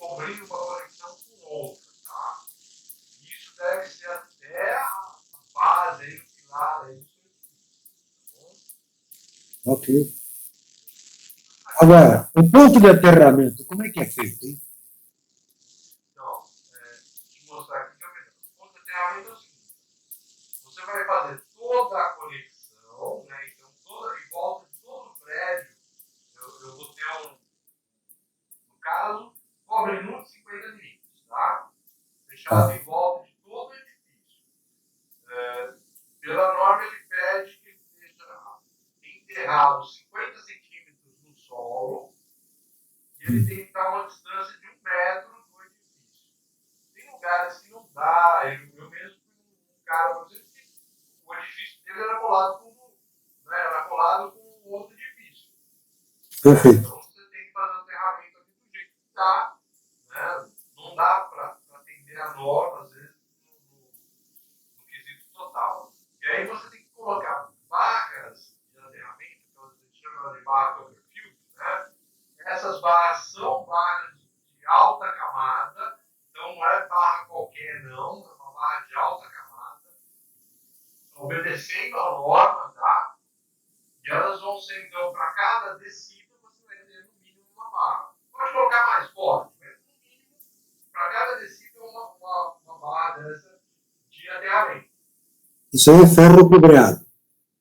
cobrindo uma conexão com outra, tá? Isso deve ser até a base, aí, o pilar, aí, tá bom? Ok. Agora, o ponto de aterramento, como é que é feito, hein? Então, te mostrar aqui que eu vejo. O ponto de aterramento é o seguinte: você vai fazer toda a conexão, né? Então, em volta de todo o prédio, eu vou ter no caso, cobre 50 milímetros, tá? Fechado em volta de todo o edifício. Pela norma, ele pede que ele esteja enterrado 50 centímetros no solo e ele tem que estar a uma distância de 1 metro do edifício. Tem lugares que não dá. Eu mesmo fui um cara, por exemplo, que o edifício dele era colado com outro edifício. Perfeito. Então você tem que fazer o aterramento aqui do jeito que está. Né? Não dá para atender a norma, às vezes, no quesito total. E aí você tem que colocar barras de aterramento, que a gente chama de barra Copperfield, né? Essas barras são barras de alta camada, então não é barra qualquer, não, é uma barra de alta camada, obedecendo a norma, tá? E elas vão ser, então, para cada descida, você vai ter no mínimo uma barra. Pode colocar mais, pode, mas no mínimo, para cada descida, uma barra dessa de aterramento. Isso aí é ferro cobreado.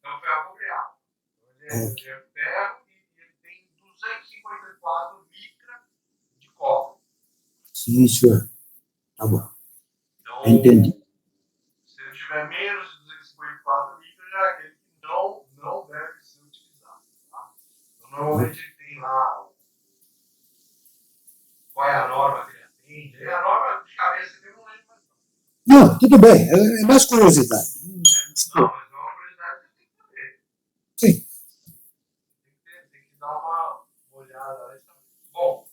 É um ferro cobreado. Ele é ferro e ele tem 254 micra de cobre. Sim, senhor. Tá bom. Então, Entendi. se ele tiver menos de 254 micra, já é aquele que não deve ser utilizado. Tá? Então, normalmente ele tem lá qual é a norma que ele atende. E a norma de cabeça que eu não lembro mais. Não, tudo bem. É mais curiosidade. Não, mas é uma curiosidade que você tem que saber. Sim. Tem que dar uma olhada lá. Bom,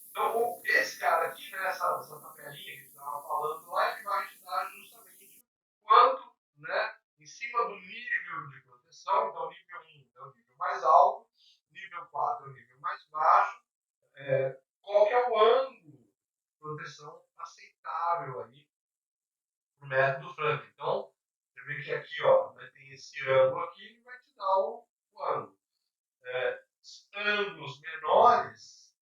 então esse cara aqui, né, essa tabelinha que a gente estava falando lá, ele vai te dar justamente quanto, né, em cima do nível de proteção. Então, nível 1 é o nível mais alto, nível 4 é o nível mais baixo. Qual que é o ângulo de proteção aceitável aí para o método Franklin? Então, você vê que aqui, ó, né, tem esse ângulo aqui, ele vai te dar o ângulo. Ângulos menores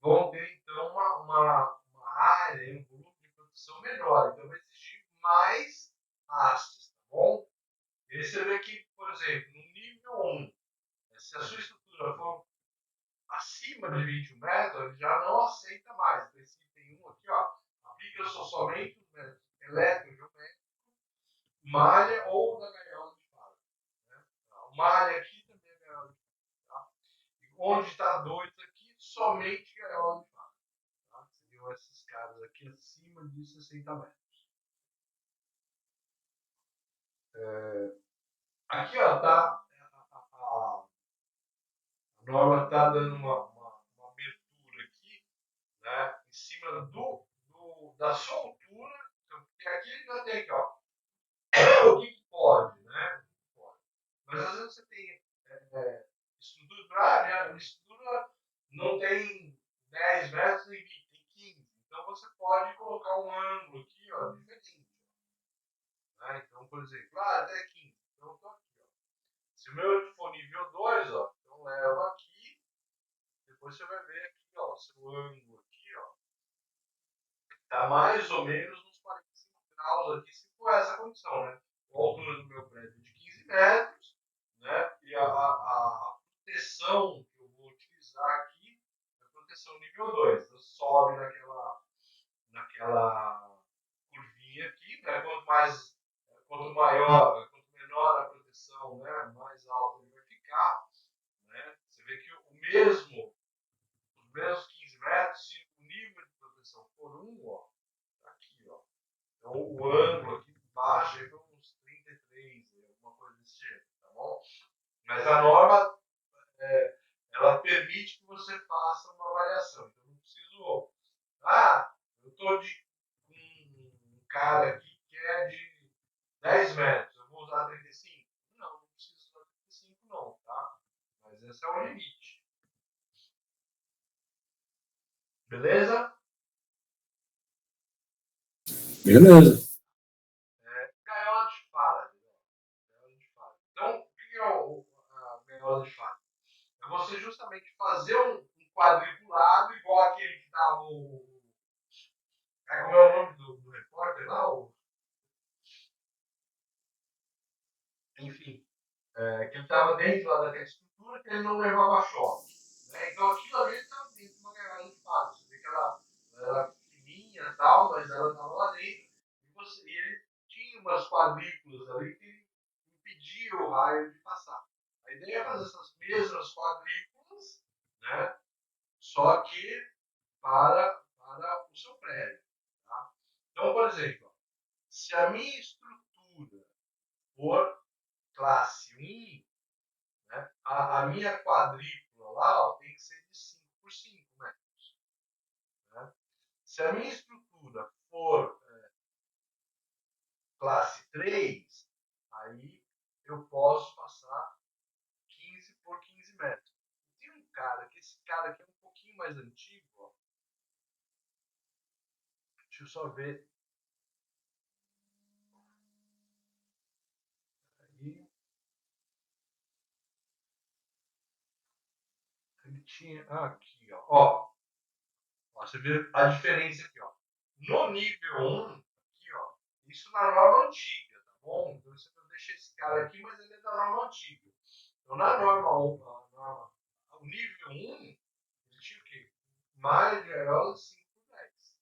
vão ter, então, uma área, um volume de proteção menor. Então, vai existir mais hastes, tá bom? E aí você vê que, por exemplo, no nível 1, se a sua estrutura for acima de 21 metros, ele já não aceita mais. Então, esse item 1 aqui, ó, aplica-se somente os métodos eletrogeométricos, malha ou da gaiola de fábrica. Né? A malha aqui também é gaiola de fábrica. Tá? E onde está 2 aqui, somente gaiola de fábrica. Tá? Seriam esses caras aqui acima de 60 metros. Aqui, ó, tá. A norma está dando uma abertura aqui, né, em cima da soltura. Então, porque aqui ele já tem aqui, ó, o que pode, né? Pode. Mas às vezes você tem estrutura, a estrutura não tem 10 metros nem 20, tem 15. Então você pode colocar um ângulo aqui, ó, diferente. Né? Então, por exemplo, até 15. Então, eu tô aqui, ó. Se o meu for nível 2, ó, então leva aqui. Depois você vai ver aqui, ó, seu ângulo aqui, ó, tá mais ou menos uns 45 graus aqui, se for essa condição, né? A altura do meu prédio é de 15 metros, né? E a proteção que eu vou utilizar aqui é a proteção nível 2. Então, sobe naquela curvinha aqui, né? Quanto menor a proteção, né? Mais alto ele vai ficar, né? Você vê que os mesmos 15 metros, se o nível de proteção for 1, ó, tá aqui, ó. Então o ângulo aqui baixa para uns 33, alguma coisa desse jeito, tá bom? Mas a norma, ela permite que você faça uma variação. Então não preciso. Eu estou com um cara aqui que é de 10 metros, eu vou usar 35? Não preciso usar 35, não, tá? Mas esse é o limite. Beleza? Beleza. Gaiola de fala. Gaiola de fala. Então, o que é a gaiola de fala? É você justamente fazer um quadriculado igual aquele que está no. Como é o nome do repórter lá? Enfim, que ele estava dentro lá daquela estrutura que ele não levava choque. Né? Então aquilo ali estava dentro de uma gaiola de fato. Você vê que ela era fininha e tal, mas ela estava lá dentro. E ele tinha umas quadrículas ali que impediam o raio de passar. A ideia é fazer essas mesmas quadrículas, né? Só que para o seu prédio. Tá? Então, por exemplo, se a minha estrutura for classe 1, né, a minha quadrícula lá tem que ser de 5 por 5 metros. Né? Se a minha estrutura for classe 3, aí eu posso passar 15 por 15 metros. Tem um cara, que esse cara aqui é um pouquinho mais antigo, ó. Deixa eu só ver. Aí, ele tinha. Aqui, ó. Você vê a diferença aqui, ó. No nível 1, aqui, ó. Isso na norma antiga, tá bom? Então eu deixei esse cara aqui, mas ele é da norma antiga. Então na norma 1, o nível 1, ele tinha o quê? Malha de gaiola 5 por 10.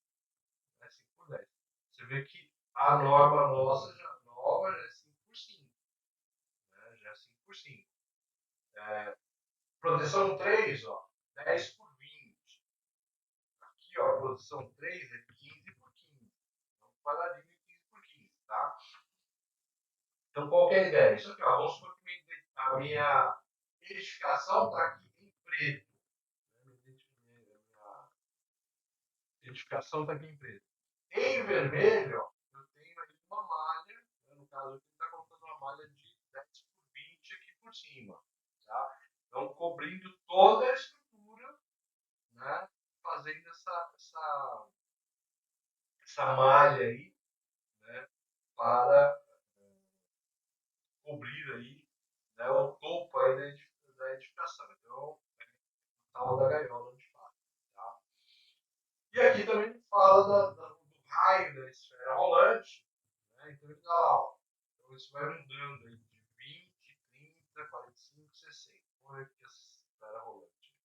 Né? 5 por 10. Você vê que a norma nossa já nova já é 5 por 5. Né? Já é 5 por 5. Proteção 3, ó, 10 por 20. Aqui, ó, proteção 3 é 15 por 15. Então, quadradinho de 15 por 15, tá? Então, qual que é a ideia? Isso aqui, ó, vamos supor que a minha edificação está aqui em preto. Minha edificação está aqui em preto. Em vermelho, ó, eu tenho aqui uma malha, né? No caso aqui, está colocando uma malha de 10 por 20 aqui por cima. Tá? Então, cobrindo toda a estrutura, né? Fazendo essa malha aí, né? Para cobrir aí, né? O topo aí da edificação. Então, tal da gaiola de fato. Tá? E aqui também fala do raio da esfera rolante. Né? Então ele dá lá, ó. Então isso vai mudando aí de 20, 30, 45, 60. Vamos ver aqui essa esfera rolante.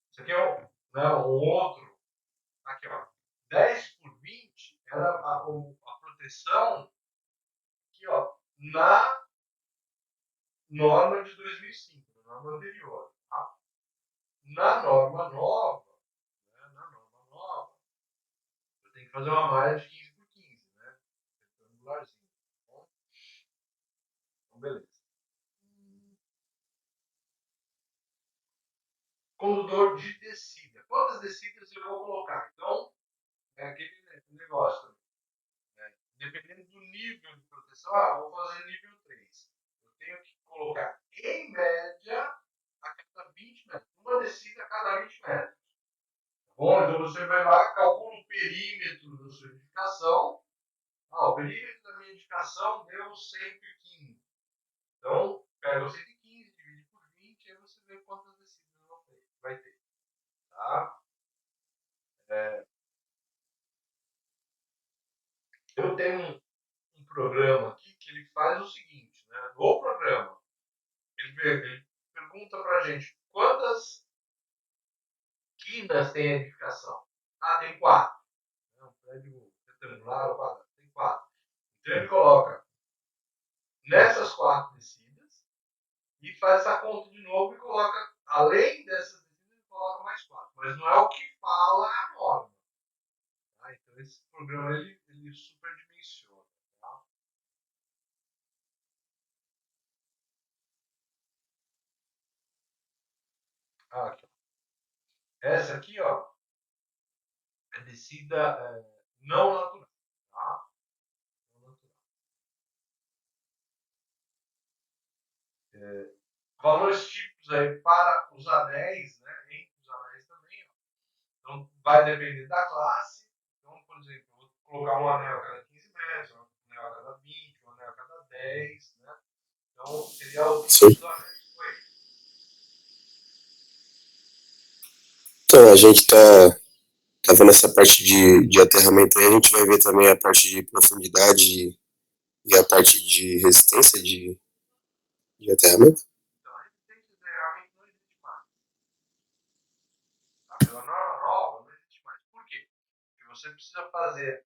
Isso aqui é um outro. Aqui, ó. 10 por 20 era a proteção aqui, ó, na norma de 2005, na norma anterior. Tá? Na norma nova, eu tenho que fazer uma malha de 15 por 15, né? Retangularzinho. Tá bom? Então, beleza. Condutor de descida. Quantas descidas eu vou colocar? Então, é aquele negócio também. Né? Dependendo do nível de proteção, vou fazer nível 3. Eu tenho que colocar, em média, a cada 20 metros. Uma descida a cada 20 metros. Bom, então você vai lá, calcula o perímetro da sua edificação. O perímetro da minha edificação deu 115. Então, pega o 115, divide por 20, e aí você vê quantas descidas vai ter. Tá? Eu tenho um programa aqui que ele faz o seguinte, né? No programa, ele pergunta para a gente quantas quinas tem a edificação. Tem 4. Um prédio retangular ou quadrado, tem 4. Então ele coloca nessas 4 descidas e faz essa conta de novo e coloca, além dessas descidas, ele coloca mais 4. Mas não é o que fala a norma. Tá? Então esse programa ele superdimensiona. Tá? Aqui. Essa aqui, ó, é descida não natural. Tá? Não natural. Valores típicos aí para os anéis, né? Entre os anéis também, ó. Então, vai depender da classe. Então, por exemplo, eu vou colocar um anel a cada 15 metros, um anel a cada 20, um anel a cada 10, né? Então, seria o Sim. dos anéis. Foi. Então, a gente tá vendo essa parte de aterramento aí, a gente vai ver também a parte de profundidade e a parte de resistência de aterramento. Então, a resistência geralmente não existe mais. Tá? Pela norma nova, não existe mais. Por quê? Porque você precisa fazer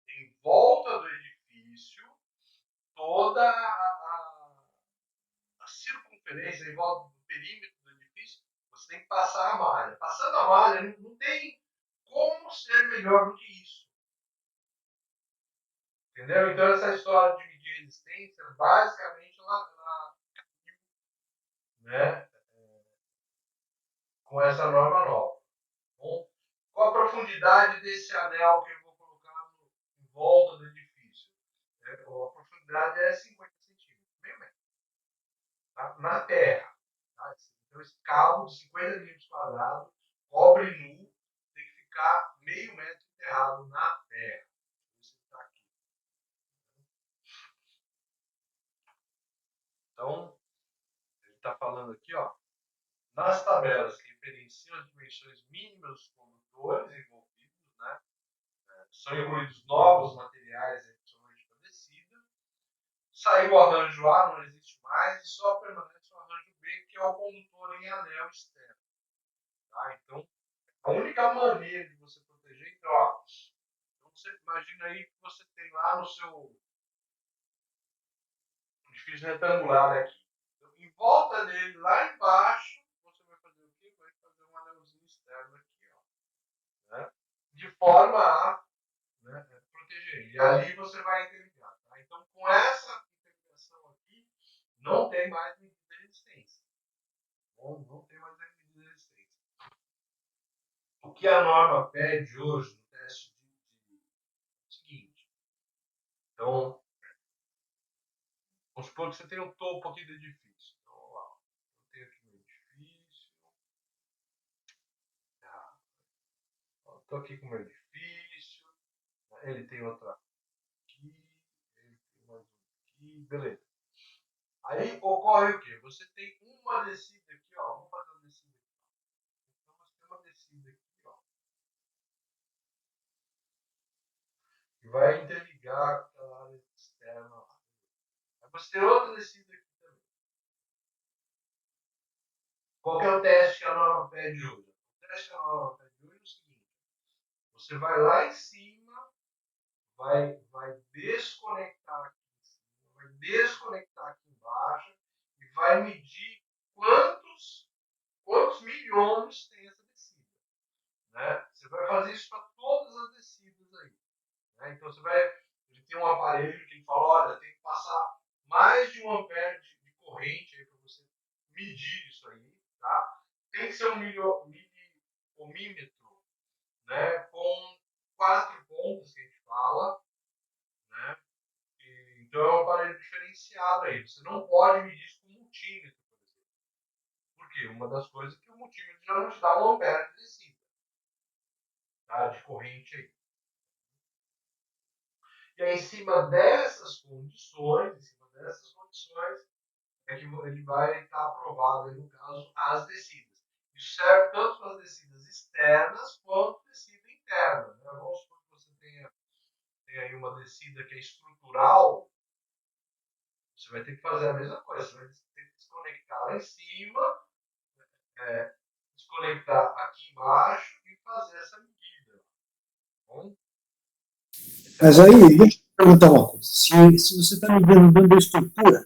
em volta do edifício toda a circunferência, em volta do perímetro do edifício, você tem que passar a malha. Passando a malha, não tem como ser melhor do que isso. Entendeu? Então, essa história de medir resistência, basicamente, ela né, com essa norma nova. Bom, qual a profundidade desse anel que eu vou colocar em volta do edifício? A profundidade é 50 centímetros, meio metro, tá? Na terra. Tá? Então, esse cabo de 50 milímetros quadrados, cobre nu, tem que ficar meio metro enterrado na terra. Isso está aqui. Então, ele está falando aqui, ó, nas tabelas que referenciam as dimensões mínimas dos condutores envolvidos, né, são incluídos novos materiais, principalmente para descida. Saiu o arranjo A, não existe mais, e só permanece o arranjo B, que é o condutor em anel externo. Tá? Então, a única maneira de você proteger, então, ó, você imagina aí que você tem lá no seu edifício retangular aqui. Então, em volta dele, lá embaixo, você vai fazer o quê? Vai fazer um anelzinho externo aqui, ó, né? De forma a, né, proteger ele. E ali você vai interligar. Tá? Então, com essa interligação aqui, não tem mais medida de resistência. Não tem mais medida de resistência. O que a norma pede hoje no teste é o seguinte. Então, vamos supor que você tem um topo aqui do edifício. Então, vamos lá. Eu tenho aqui meu edifício. Estou aqui com o meu edifício. Ele tem outra aqui. Ele tem mais um aqui. Beleza. Aí ocorre o quê? Você tem uma descida aqui, ó. Vamos fazer uma descida aqui. Então você tem uma descida aqui, ó. Que vai interligar aquela área externa lá. Aí você tem outra descida aqui também. Qual que é o teste que a norma pede hoje? O teste que a norma pede hoje é o seguinte. Você vai lá em cima, vai desconectar aqui em cima, vai desconectar aqui embaixo e vai medir quantos milhões tem essa descida. Né? Você vai fazer isso para todas as descidas aí. Né? Então você vai. Ele tem um aparelho que ele fala, olha, tem que passar mais de 1 ampere de corrente aí para você medir isso aí. Tá? Tem que ser um milioomímetro, né? Com 4 pontas que a gente fala. Né? Então é um aparelho diferenciado aí. Você não pode medir isso com multímetro, por exemplo. Por quê? Uma das coisas é que o multímetro já não te dá 1 ampere de descida. Tá? De corrente aí. E aí, em cima dessas condições, é que ele vai estar aprovado, aí, no caso, as descidas. Isso serve tanto para as descidas externas quanto descida interna. Né? Vamos supor que você tem aí uma descida que é estrutural, você vai ter que fazer a mesma coisa. Você vai ter que desconectar lá em cima, desconectar aqui embaixo e fazer essa medida. Bom? Mas aí, deixa eu te perguntar uma coisa. Se você está me dando a estrutura,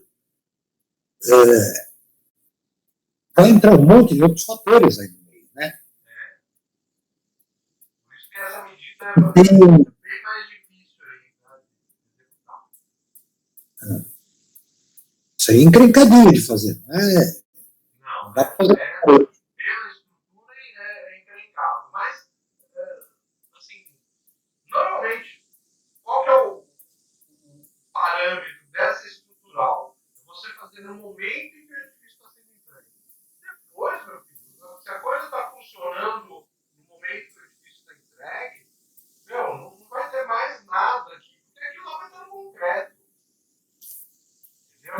vai entrar um monte de outros fatores aí no meio, né? Por isso que essa medida é bem mais difícil aí, né, de executar. Isso aí é encrencadinho de fazer, não é? Não, Dá para fazer. pela estrutura é encrencado. Mas, assim, normalmente, qual que é o parâmetro dessa estrutural? É você fazer no momento em que o edifício está sendo entregue. Depois, meu filho, se a coisa está funcionando no momento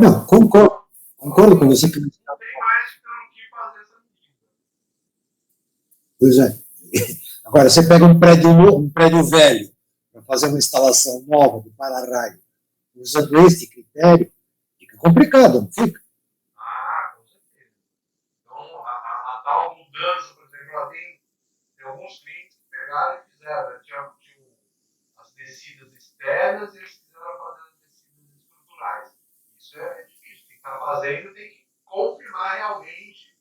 Não, concordo. Concordo com você que. Não tem mais pelo que fazer essa medida. Pois é. Agora, você pega um prédio novo, um prédio velho, para fazer uma instalação nova de para-raio, usando este critério, fica complicado, não fica? Ah, com certeza. Então, a tal mudança, por exemplo, ela tem alguns clientes que pegaram e fizeram. Né? Tinha as descidas externas e eles quiseram fazer as descidas estruturais. Isso é difícil. Tem que estar fazendo, tem que confirmar realmente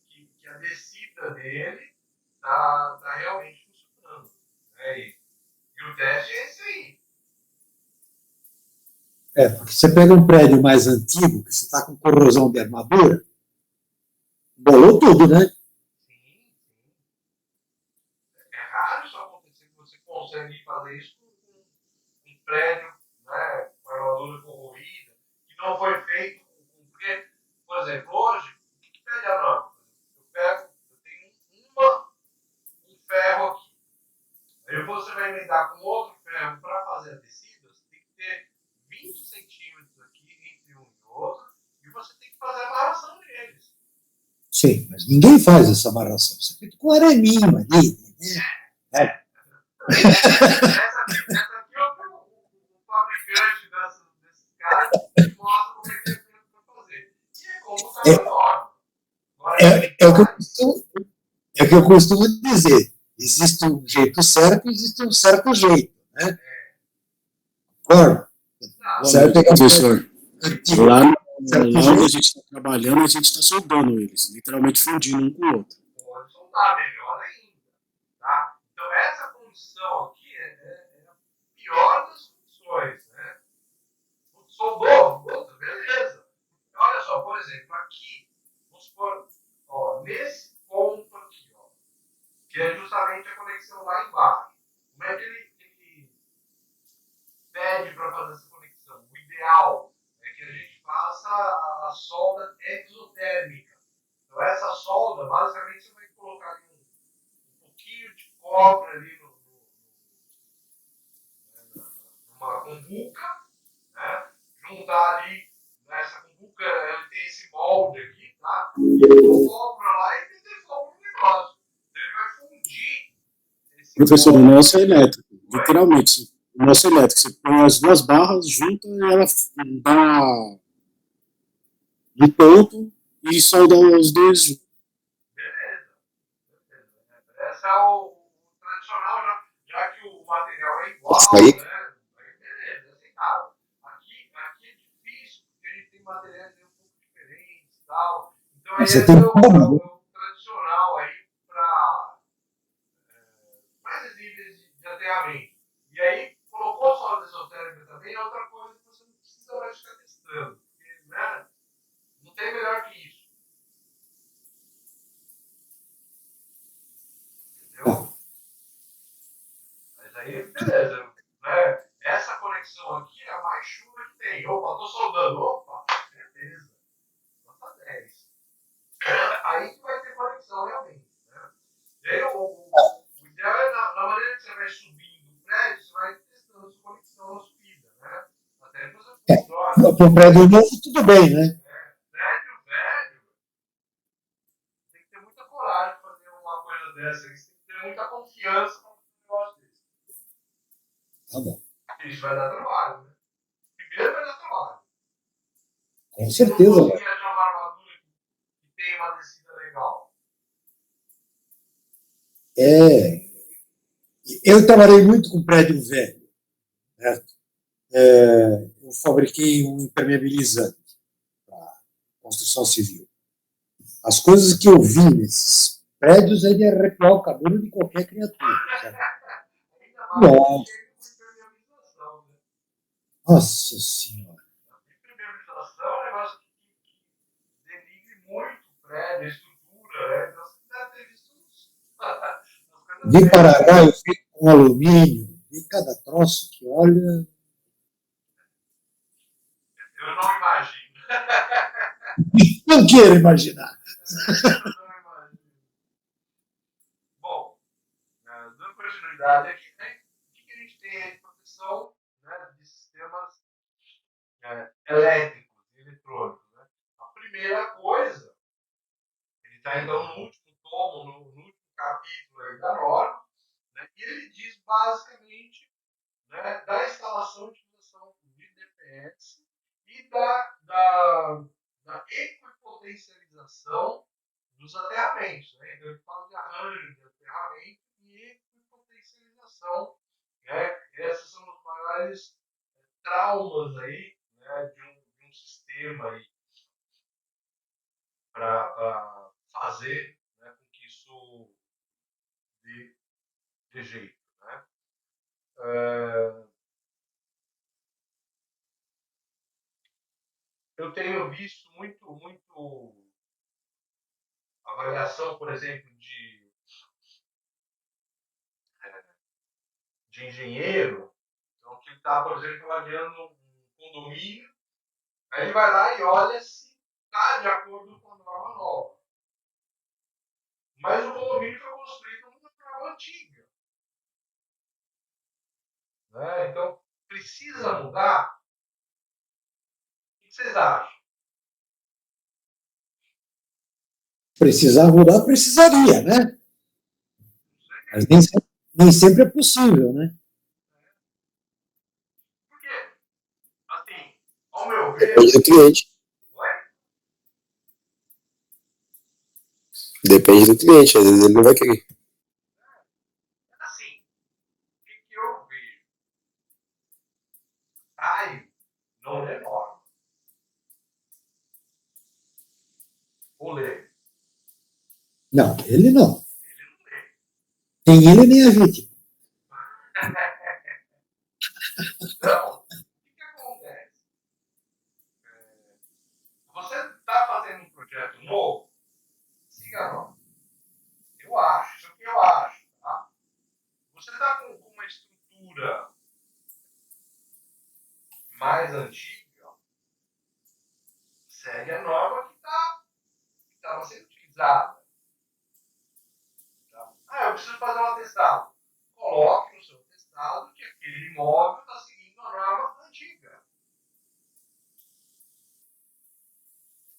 que a descida dele está realmente funcionando. Né? E o teste é esse aí. É, porque você pega um prédio mais antigo, que você está com corrosão de armadura, bolou tudo, né? Sim, sim. É raro isso acontecer que você consegue fazer isso com um prédio, né, com armadura corroída, que não foi feito porque, por exemplo, hoje, o que pede a norma? Eu tenho um ferro aqui. Aí você vai emendar com outro ferro para fazer a descida, você tem que ter 20 centímetros aqui entre um e outro, e você tem que fazer a amarração deles. Sim, mas ninguém faz essa amarração. Você fica com araminho ali. Né? Essa aqui é o fabricante desses caras que mostra como é que é feito para fazer. E é como está É, na norma. Agora, é, quem é, o que eu faz? costumo, é o que eu costumo dizer. Existe um jeito certo e existe um certo jeito. Né? Claro, Boa Não, certo noite, é que professor. antigo, Lá, certo lá onde a jeito. gente está trabalhando, a gente está soldando eles, literalmente fundindo um com o outro. pode soltar melhor ainda. Tá? Então, essa condição aqui é a pior das condições. Né? Soldou, outra, beleza. Olha só, por exemplo, aqui, vamos supor, ó, nesse ponto aqui, ó, que é justamente a conexão lá embaixo. Como é que ele pede para fazer essa conexão? O ideal é que a gente faça a solda exotérmica. Então, essa solda, basicamente, você vai colocar ali um pouquinho de cobre ali numa cumbuca, né? Juntar ali, nessa cumbuca, ele tem esse molde aqui, tá? E pôr fogo para lá e meter fogo no negócio. Então, ele vai fundir esse Professor, o molde. nosso é elétrico, Oi? literalmente. O nosso é elétrico. Você põe as duas barras, junta e ela dá um ponto e solda os dois juntos. Beleza. Esse é o tradicional, já que o material é Isso igual, aí, né? Aí beleza, aceitável. Aqui é difícil, porque a gente tem materiais um pouco diferentes e tal. Então aí Você esse tem como, é o tradicional aí para mais níveis de aterramento. E aí, colocou só esotérica também, é outra coisa que você não precisa mais ficar testando. Porque, né? Não tem melhor que isso. né? Entendeu? Mas aí, beleza. Né? Essa conexão aqui é a mais chula que tem. Opa, tô soldando. Opa, beleza. Nota 10. Aí que vai ter conexão realmente. Né? E aí, o ideal é, na maneira que você vai subindo o prédio, você vai testando sua conexão na subida. Né? Até que você funcione. Para um prédio novo, tudo bem, né? Prédio velho, tem que ter muita coragem de fazer uma coisa dessa. Tem que ter muita confiança para fazer um negócio desse. Tá bom, Isso vai dar trabalho. Né? Primeiro vai dar trabalho. E com se não certeza. conseguir achar uma armadura que tenha uma descida legal? É, eu trabalhei muito com prédio velho. Né? Eu fabriquei um impermeabilizante para construção civil. As coisas que eu vi nesses prédios é de arrepiar o cabelo de qualquer criatura. Sabe? Ainda mais Nossa, mexendo com impermeabilização. Né? nossa senhora. Impermeabilização é um negócio que denigre muito o prédio, a estrutura. Né? Então você deve ter visto as coisas De velhas. Paraguai, feito com alumínio, de cada troço que olha. Eu não imagino. Não quero imaginar. Eu não imagino. Bom, dando continuidade aqui, né? O que a gente tem aí de proteção, né, de sistemas elétricos, eletrônicos? basicamente, né, da instalação e utilização de DPS e da equipotencialização dos aterramentos. Né? Então, ele fala de arranjo, de aterramento e equipotencialização. Né? Esses são os maiores traumas aí, né, de um sistema aí para fazer, né, com que isso dê jeito. Né? Eu tenho visto muito avaliação, por exemplo, de engenheiro, então, que está, por exemplo, avaliando um condomínio, aí ele vai lá e olha se está de acordo com a norma nova. Mas o condomínio foi construído numa norma antiga. Né? Então, precisa mudar? O que vocês acham? Precisar mudar, precisaria, né? Mas nem sempre é possível, né? Por quê? Assim, ao meu ver... Depende do cliente. Ué? Depende do cliente, às vezes ele não vai querer. Assim, o que eu vejo? Ai, não é norma. Vou ler. Não, ele não. Ele não lê. Nem ele, nem a vítima. Então, o que acontece? Você está fazendo um projeto novo? Siga a norma. Eu acho, isso é o que eu acho. Tá? Você está com uma estrutura mais antiga, segue a norma que estava sendo utilizada. Tá? Eu preciso fazer um atestado. Coloque no seu atestado que aquele imóvel está seguindo a norma antiga.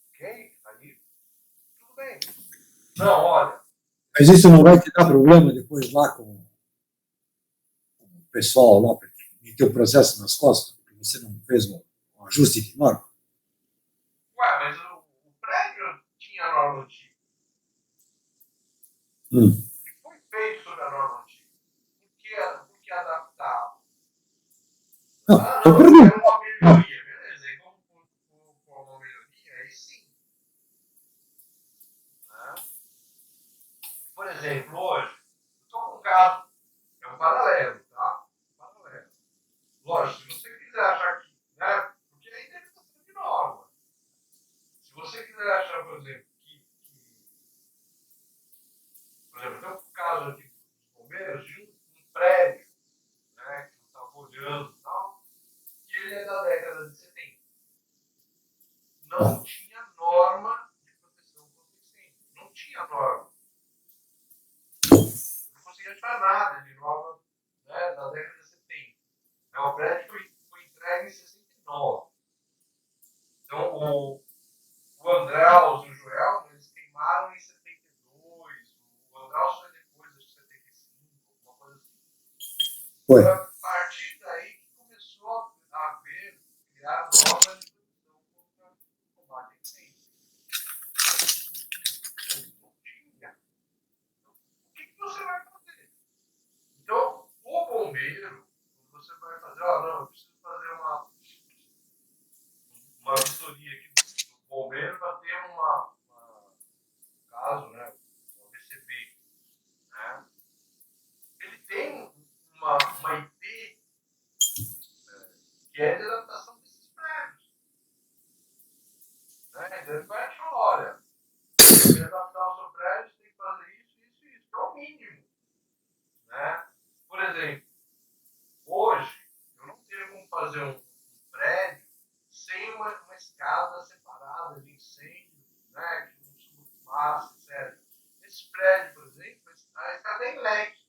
Ok? Aí, tudo bem. Não, olha. Mas isso não vai te dar problema depois lá com o pessoal lá, porque meteu o processo nas costas, porque você não fez um ajuste de norma? Ué, mas o prédio tinha a norma antiga. Ele foi feito sobre a norma antiga. Por que adaptar? Não, Não, eu quero uma melhoria. Beleza, aí vamos por uma melhoria, aí sim. Né? Por exemplo, hoje, eu estou com um caso, é um paralelo, tá? Paralelo. Lógico, se você quiser achar que, né? Porque aí tem questão de norma. Se você quiser achar, por exemplo, por exemplo, tem um caso aqui dos bombeiros de um prédio, né? Que eu estava olhando e tal, que ele é da década de 70. Não tinha norma de proteção contra incêndio. Não tinha norma. Não conseguia achar nada de norma, né, da década de 70. O prédio foi entregue em 69. Então, o Andraus e o Joel, eles queimaram em 72. O Andraus foi depois, acho que 75, alguma coisa assim. Foi. Foi a partir daí que começou a criar normas de proteção contra combate a incêndio. Não tinha. O que você vai fazer? Então, o bombeiro, você vai fazer, não, eu preciso fazer uma vistoria aqui do bombeiro para ter caso, né, um ABCB, né? Ele tem uma IP que é de adaptação desses prédios. Né? Então ele vai falar, olha, para adaptar o seu prédio, você tem que fazer isso, isso e isso, que é o mínimo. Né? Por exemplo, hoje, eu não tenho como fazer um prédio sem uma escada separada de incêndio, né, que não suba fumaça, etc. Esse prédio, por exemplo, a escada é em leque.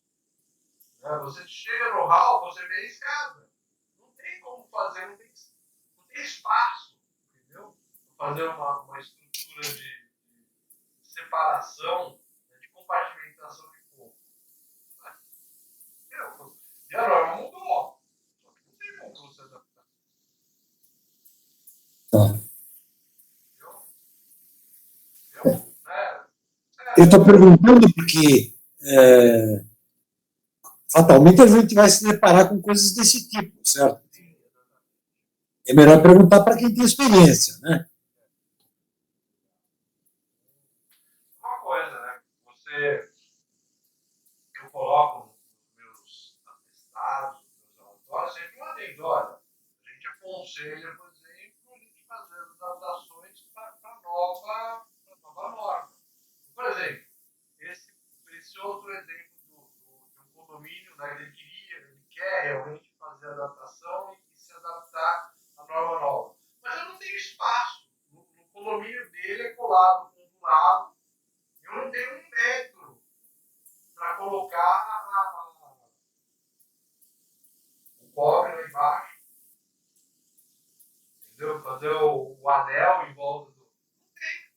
Né? Você chega no hall, você vê a escada. Não tem como fazer, não tem espaço, entendeu? Fazer uma estrutura de separação, né, de compartimentação de corpo. Eu estou perguntando porque fatalmente a gente vai se deparar com coisas desse tipo, certo? É melhor perguntar para quem tem experiência, né? Uma coisa, né? Eu coloco nos meus atestados, nos meus relatórios, sempre uma vez, olha, a gente aconselha, por exemplo, a gente fazer adaptações para a nova norma. Por exemplo, esse, esse outro exemplo de um condomínio, né, ele quer realmente fazer a adaptação e se adaptar à norma nova. Mas eu não tenho espaço. No condomínio dele é colado com um lado, eu não tenho um metro para colocar o cobre lá embaixo, entendeu? Fazer o anel em volta do. Não tem.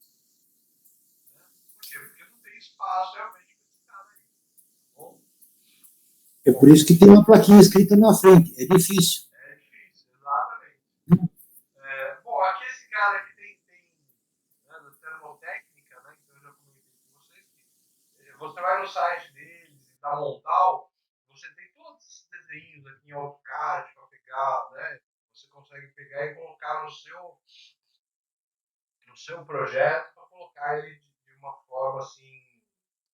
Né? Por quê? Porque não tem espaço realmente para esse cara aí. Tá bom? É por isso que tem uma plaquinha escrita na frente. É difícil. É difícil, exatamente. Bom, aqui esse cara aqui tem né, da termotécnica, né, que eu já comentei com vocês, que você vai no site deles e da Montal, você tem todos esses desenhos aqui em AutoCAD para pegar, né? Você consegue pegar e colocar no seu projeto para colocar ele de uma forma assim,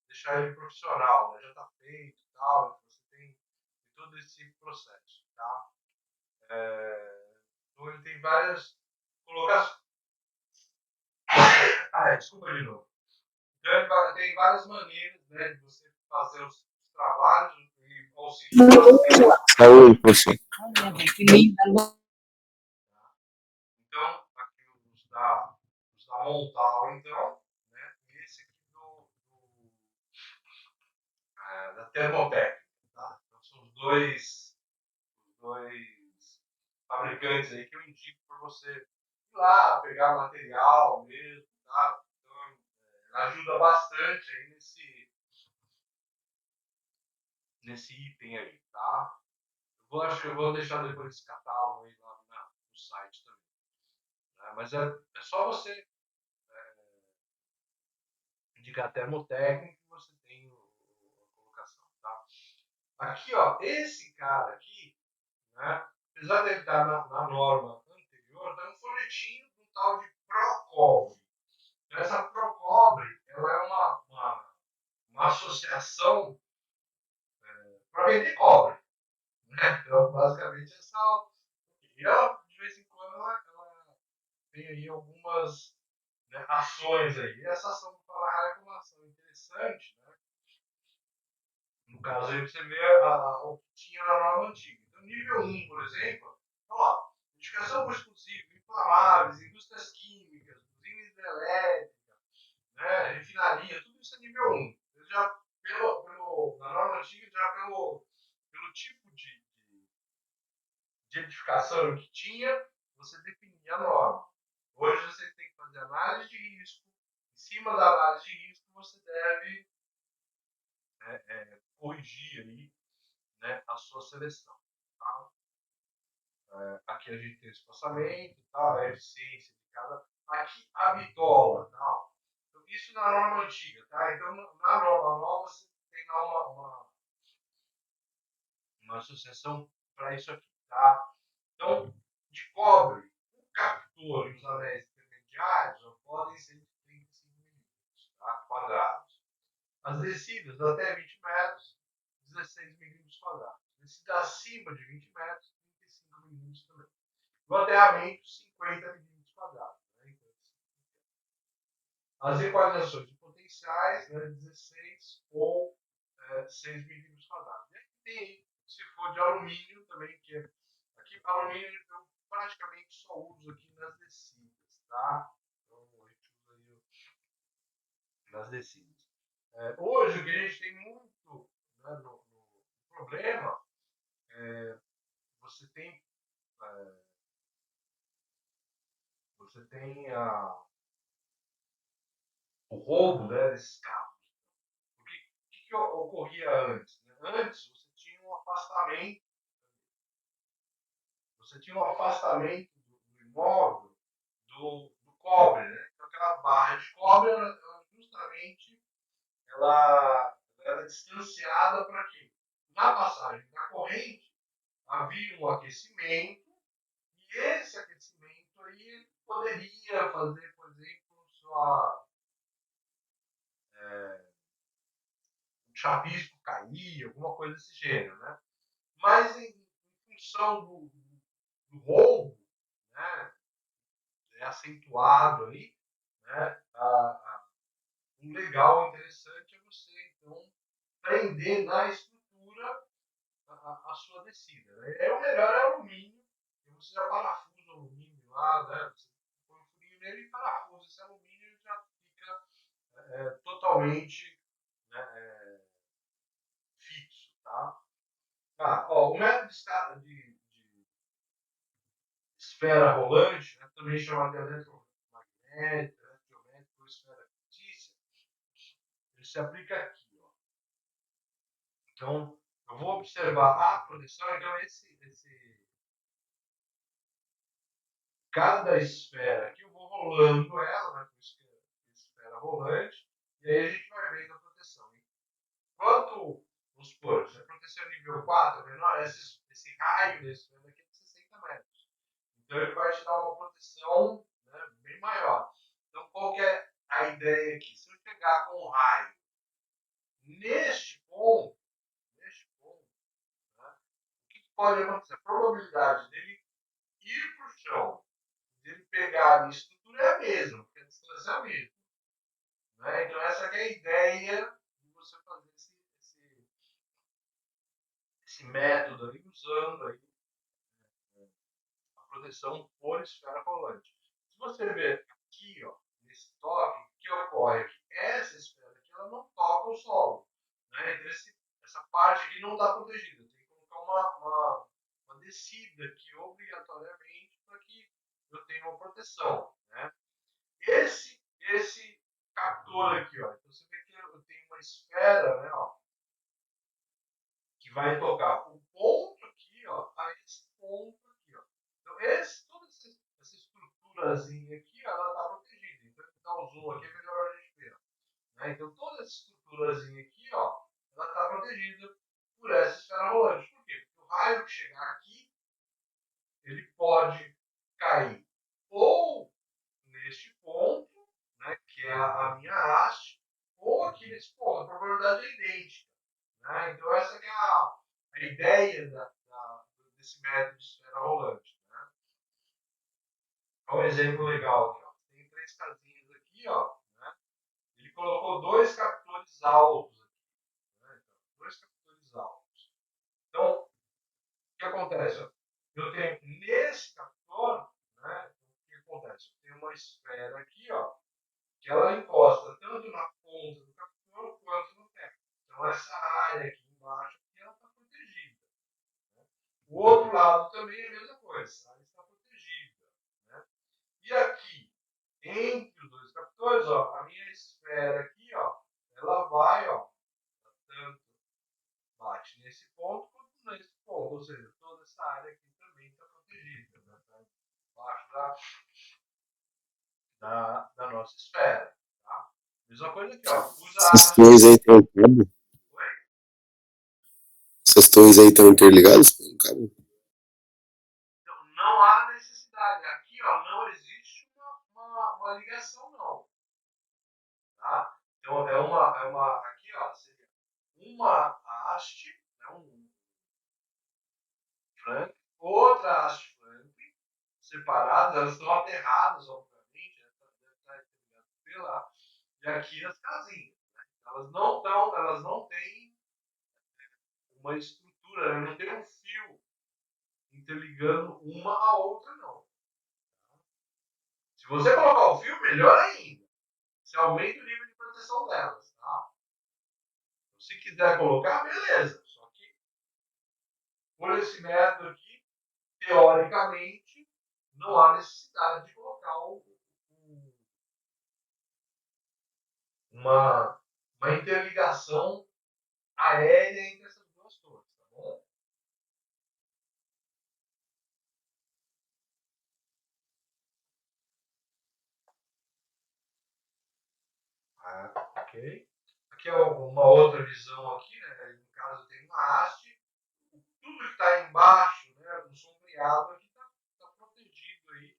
deixar ele profissional, né? Já está feito e tal, você tem todo esse processo, tá? Então ele tem várias colocações. Desculpa de novo. Então, tem várias maneiras, né, de você fazer os trabalhos e auxiliar bastante. Saúde, professor. Então, aqui os da Montal, então, né, esse aqui da Termotec. Tá? Então, são os dois fabricantes aí que eu indico para você ir lá, pegar material mesmo. Tá? Então, ajuda bastante aí nesse item aí, tá? Acho que eu vou deixar depois esse catálogo aí lá no site também. Né? Mas é só você indicar termotécnico que você tem a colocação, tá? Aqui, ó, esse cara aqui, né? Apesar de ele estar na norma anterior, tá um folhetinho do tal de Procobre. Então, essa Procobre, ela é uma associação para vender cobre. Né? Então, basicamente, e ela, de vez em quando, ela tem aí algumas, né, ações aí. E essa ação do Palarraia é uma ação interessante, né? No caso aí você vê o que tinha na norma antiga. Então, nível 1, por exemplo, ó, edificação por explosivo, inflamáveis, indústrias químicas, usina hidrelétrica, né, refinaria, tudo isso é nível 1. Já na norma antiga, já pelo tipo de edificação que tinha, você definia a norma. Hoje você tem que fazer análise de risco. Em cima da análise de risco, você deve corrigir aí, né, a sua seleção. Tá? Aqui a gente tem o espaçamento, tá? A eficiência de cada. Aqui a bitola. Tá? Então, isso na norma antiga. Tá? Então, na norma nova, você tem lá uma associação para isso aqui. Tá? Então, de cobre, o captor e os anéis intermediários podem ser de 35 milímetros, tá? Quadrados. As descidas até 20 metros, 16 milímetros quadrados. Descida acima de 20 metros, 35 milímetros também. O aterramento, 50 milímetros quadrados. Né? Então, as equalizações de potenciais, né, 16 ou 6 milímetros quadrados. E aí tem, se for de alumínio também, que é. Aqui, alumínio eu praticamente só uso aqui nas descidas, tá? Então, a gente usa aí nas descidas. Hoje, o que a gente tem muito, né, no problema, você tem, você tem o roubo, né, desses carros. Porque o que ocorria antes? Né? Antes, você tinha um afastamento do imóvel do cobre, né? Então, aquela barra de cobre era justamente ela era distanciada para quê? Na passagem da corrente havia um aquecimento e esse aquecimento aí poderia fazer, por exemplo, um chapisco cair, alguma coisa desse gênero, né? Mas em função do roubo, né, é acentuado aí, né, um legal interessante é você, então, prender na estrutura a sua descida. Né? É o melhor é alumínio, e você já parafusa o alumínio lá, né? Você põe um furinho nele e parafusa esse alumínio e já fica totalmente, né, fixo, tá? O método de esfera rolante, né, também chamado de eletromagnético, eletrométrico ou esfera fictícia, ele se aplica aqui. Ó. Então, eu vou observar a proteção, então cada esfera aqui, eu vou rolando ela, né, com esfera rolante, e aí a gente vai vendo a proteção. Enquanto, vamos supor, se a proteção nível 4 é menor, esse raio da esfera aqui é de 60 metros. Então ele vai te dar uma proteção, né, bem maior. Então qual que é a ideia aqui? Se eu pegar com o raio neste ponto, né, o que pode acontecer? A probabilidade dele ir para o chão, dele pegar a estrutura é a mesma, porque a distância é a mesma. Né? Então essa é a ideia de você fazer esse método aí, usando aí a proteção por esfera rolante. Se você ver aqui, ó, nesse toque, o que ocorre aqui? Essa esfera aqui, ela não toca o solo. Né? Então, essa parte aqui não está protegida. Tem que colocar uma descida aqui, obrigatoriamente, para que eu tenha uma proteção. Né? Esse captor aqui, ó, então você vê que eu tenho uma esfera, né, ó, que vai tocar o ponto aqui, ó, a esse ponto aqui, ó. Então, toda essa estruturazinha aqui, ela está protegida. Então, dar um zoom aqui é melhor a gente ver. Né? Então, toda essa estruturazinha aqui, ó, ela está protegida por essa esfera rolante. Por quê? Porque o raio que chegar aqui, ele pode cair ou neste ponto, né, que é a minha haste, ou aqui nesse ponto. A probabilidade é idêntica. Né? Então, essa que é a ideia desse método de esfera rolante. Né? Olha um exemplo legal aqui. Ó. Tem 3 casinhas aqui. Ó, né? Ele colocou 2 captores altos aqui. Né? Então, 2 captores altos. Então, o que acontece? Eu tenho nesse captor, né, o que acontece? Eu tenho uma esfera aqui, ó, que ela encosta tanto na ponta do captor quanto no teto. Então, essa área aqui embaixo aqui, ela está protegida. Né? O outro lado também é a mesma coisa, a área está protegida. Né? E aqui, entre os 2 captores, ó, a minha esfera aqui, ó, ela vai, ó, tanto bate nesse ponto quanto nesse ponto. Ou seja, toda essa área aqui também está protegida. Né? Tá embaixo da nossa esfera. Tá? Mesma coisa aqui, ó. Usa a Essas área. torres aí estão cabo? Oi? Essas torres aí estão interligadas com o cabo? Então, não há necessidade. Aqui, ó, não existe uma ligação, não. Tá? Então, aqui, ó, seria uma haste, né, um flank, outra haste flank, separadas, elas estão aterradas, obviamente, né, deve estar interligado pela, e aqui as casinhas. Né? Elas não têm uma estrutura, não tem um fio interligando uma à outra, não. Se você colocar o fio, melhor ainda. Você aumenta o nível de proteção delas. Tá? Então, se quiser colocar, beleza. Só que, por esse método aqui, teoricamente, não há necessidade de colocar uma interligação aérea entre essas duas torres. Tá bom? Ok. aqui é uma outra visão aqui, né? No caso tem uma haste, tudo que está embaixo, né, do sombreado aqui está protegido aí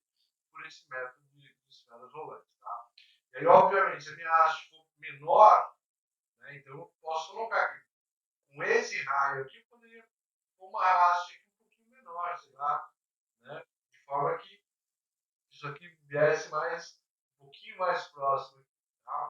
por esse método de esferas rolantes, tá? E aí, obviamente, se a minha haste for menor, né, então eu posso colocar aqui, com esse raio aqui, eu poderia pôr uma haste aqui um pouquinho menor, sei lá, né, de forma que isso aqui viesse um pouquinho mais próximo, tá?